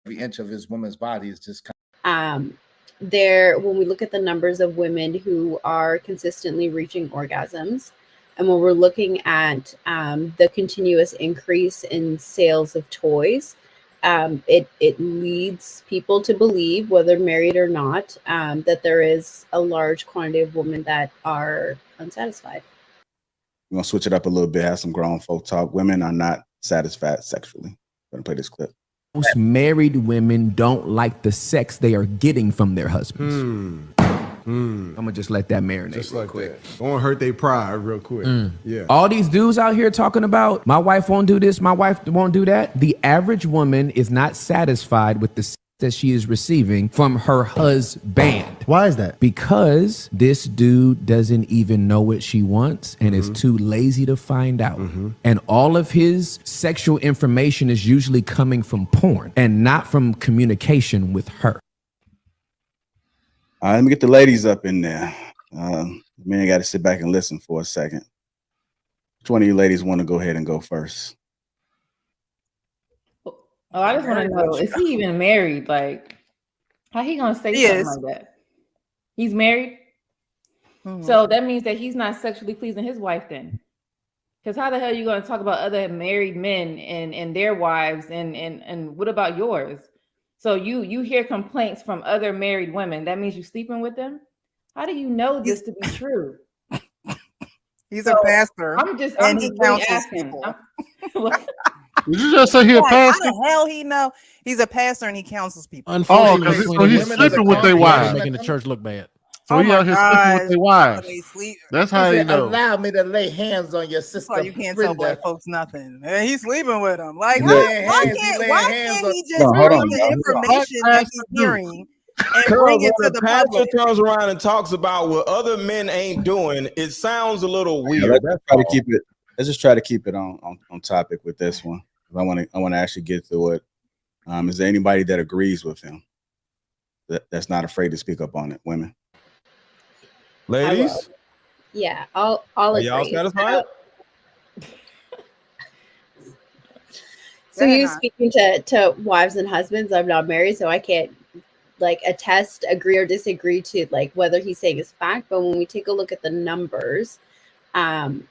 every inch of his woman's body is just When we look at the numbers of women who are consistently reaching orgasms, and when we're looking at the continuous increase in sales of toys, it leads people to believe, whether married or not, that there is a large quantity of women that are unsatisfied. We're gonna switch it up a little bit, have some grown folk talk. Women are not satisfied sexually. I'm gonna play this clip. Most married women don't like the sex they are getting from their husbands. I'm gonna just let that marinate just real like quick. that. Won't hurt their pride real quick. Yeah. All these dudes out here talking about my wife won't do this, my wife won't do that. The average woman is not satisfied with the sex that she is receiving from her husband. Why is that? Because this dude doesn't even know what she wants and is too lazy to find out. And all of his sexual information is usually coming from porn and not from communication with her. All right, let me get the ladies up in there. Man, got to sit back and listen for a second. Which one of you ladies want to go ahead and go first? Oh, I just want to know, is he even married? Like, how he gonna say something like that? He's married? So that means that he's not sexually pleasing his wife then. Because how the hell are you gonna talk about other married men and their wives and what about yours? So you hear complaints from other married women. That means you're sleeping with them? How do you know this to be true? He's a pastor. I'm just really asking. Did you just say he a pastor? How the hell he know? He's a pastor and he counsels people. Unfortunately, so he's sleeping with their wives, making the church look bad. So he out here sleeping with their wives. That's how you know. Allow me to lay hands on your sister. You can't tell black folks nothing. He's sleeping with them. Like, Yeah. why can't he just bring the information that he's hearing and bring it to the pastor public? turns around and talks about what other men ain't doing, it sounds a little weird. Let's just try to keep it on topic with this one. I want to actually get through it. Is there anybody that agrees with him that's not afraid to speak up on it? Women, ladies, yeah, I'll agree. Y'all satisfied? So you speaking to wives and husbands. I'm not married, so I can't attest, agree, or disagree to whether he's saying is fact. But when we take a look at the numbers, when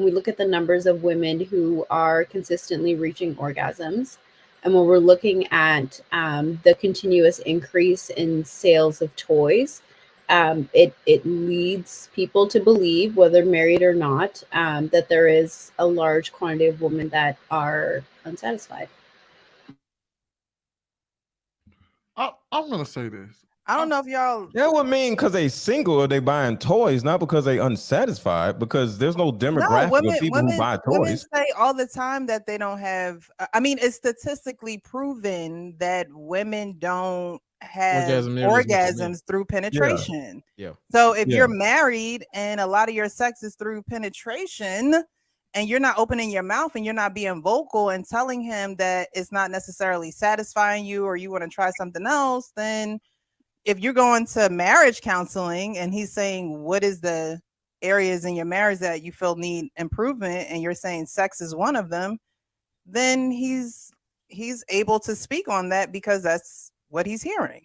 we look at the numbers of women who are consistently reaching orgasms, and when we're looking at the continuous increase in sales of toys, it leads people to believe, whether married or not, that there is a large quantity of women that are unsatisfied. I'm gonna say this. I don't know if y'all. That would mean because they single or they buying toys, not because they unsatisfied. Because there's no demographic of people who buy toys. Women say all the time that they don't have. I mean, it's statistically proven that women don't have orgasms through penetration. Yeah. So if you're married and a lot of your sex is through penetration, and you're not opening your mouth and you're not being vocal and telling him that it's not necessarily satisfying you or you want to try something else, then if you're going to marriage counseling and he's saying, what is the areas in your marriage that you feel need improvement, and you're saying sex is one of them, then he's able to speak on that because that's what he's hearing.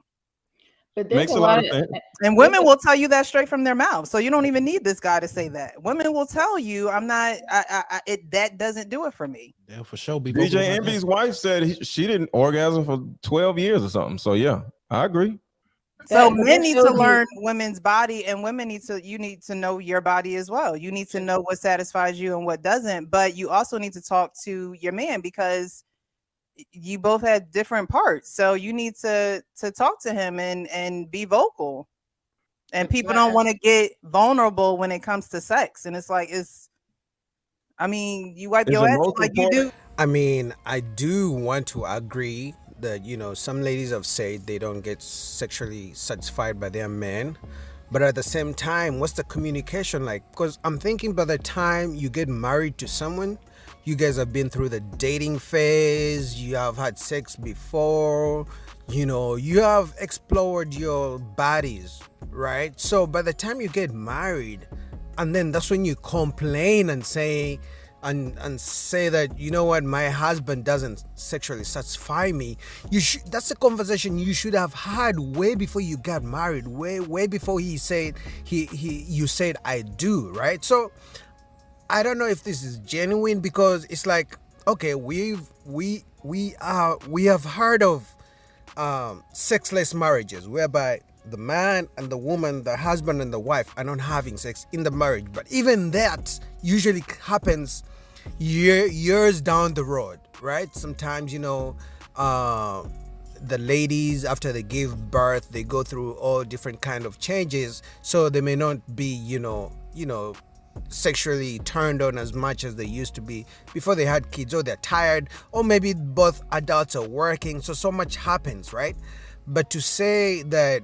But there's a lot of, and women will tell you that straight from their mouth. So you don't even need this guy to say that. Women will tell you, that doesn't do it for me. Yeah, for sure. DJ Envy's wife said she didn't orgasm for 12 years or something. So yeah, I agree. So men need to learn women's body, and you need to know your body as well. You need to know what satisfies you and what doesn't, but you also need to talk to your man because you both had different parts. So you need to talk to him and be vocal. And people don't want to get vulnerable when it comes to sex. And it's like, you wipe your ass like you do. I mean, I do want to agree that, some ladies have said they don't get sexually satisfied by their men. But at the same time, what's the communication like? Because I'm thinking by the time you get married to someone, you guys have been through the dating phase, you have had sex before, you have explored your bodies, right? So by the time you get married, and then that's when you complain and say and say that, you know what, my husband doesn't sexually satisfy me, that's a conversation you should have had way before you got married, way before you said I do, right? So I don't know if this is genuine, because it's like, okay, we have heard of sexless marriages, whereby the man and the woman, the husband and the wife, are not having sex in the marriage. But even that usually happens years down the road, right? Sometimes, the ladies, after they give birth, they go through all different kind of changes, so they may not be, sexually turned on as much as they used to be before they had kids, or they're tired, or maybe both adults are working, so much happens, right? But to say that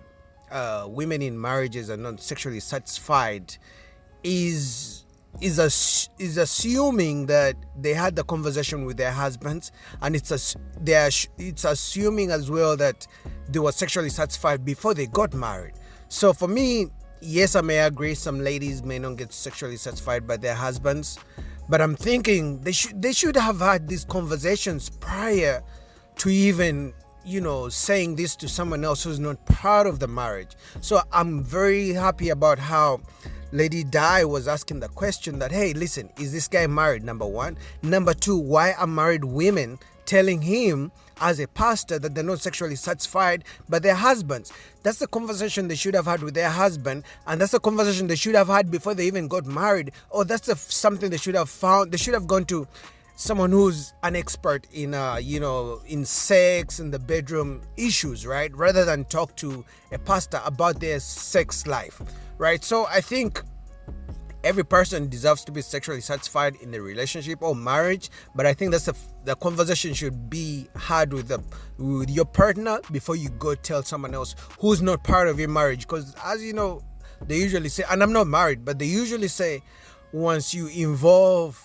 women in marriages are not sexually satisfied is assuming that they had the conversation with their husbands, and it's assuming as well that they were sexually satisfied before they got married. So for me, yes, I may agree some ladies may not get sexually satisfied by their husbands, but I'm thinking they should have had these conversations prior to even saying this to someone else who's not part of the marriage. So I'm very happy about how Lady Di was asking the question that, hey, listen, is this guy married? Number one. Number two, why are married women telling him as a pastor that they're not sexually satisfied by their husbands? That's the conversation they should have had with their husband, and that's the conversation they should have had before they even got married. Or that's something they should have found. They should have gone to someone who's an expert in in sex and the bedroom issues, right? Rather than talk to a pastor about their sex life, right? So I think every person deserves to be sexually satisfied in a relationship or marriage, but I think the conversation should be had with your partner before you go tell someone else who's not part of your marriage. Because as you know, they usually say, and I'm not married, but they usually say once you involve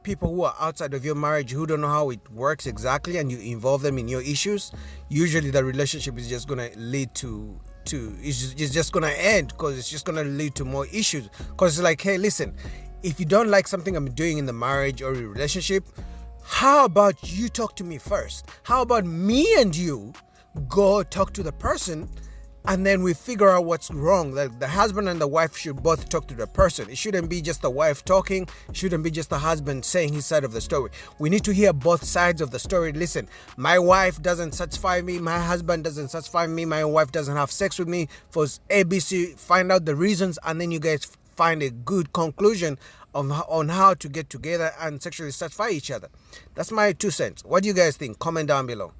people who are outside of your marriage, who don't know how it works exactly, and you involve them in your issues, usually the relationship is just going to lead to it's just going to end, because it's just going to lead to more issues. Because it's like, hey, listen, if you don't like something I'm doing in the marriage or a relationship, how about you talk to me first? How about me and you go talk to the person, and then we figure out what's wrong? Like, the husband and the wife should both talk to the person. It shouldn't be just the wife talking. It shouldn't be just the husband saying his side of the story. We need to hear both sides of the story. Listen, my wife doesn't satisfy me. My husband doesn't satisfy me. My wife doesn't have sex with me for ABC. Find out the reasons, and then you guys find a good conclusion on how to get together and sexually satisfy each other. That's my 2 cents. What do you guys think? Comment down below.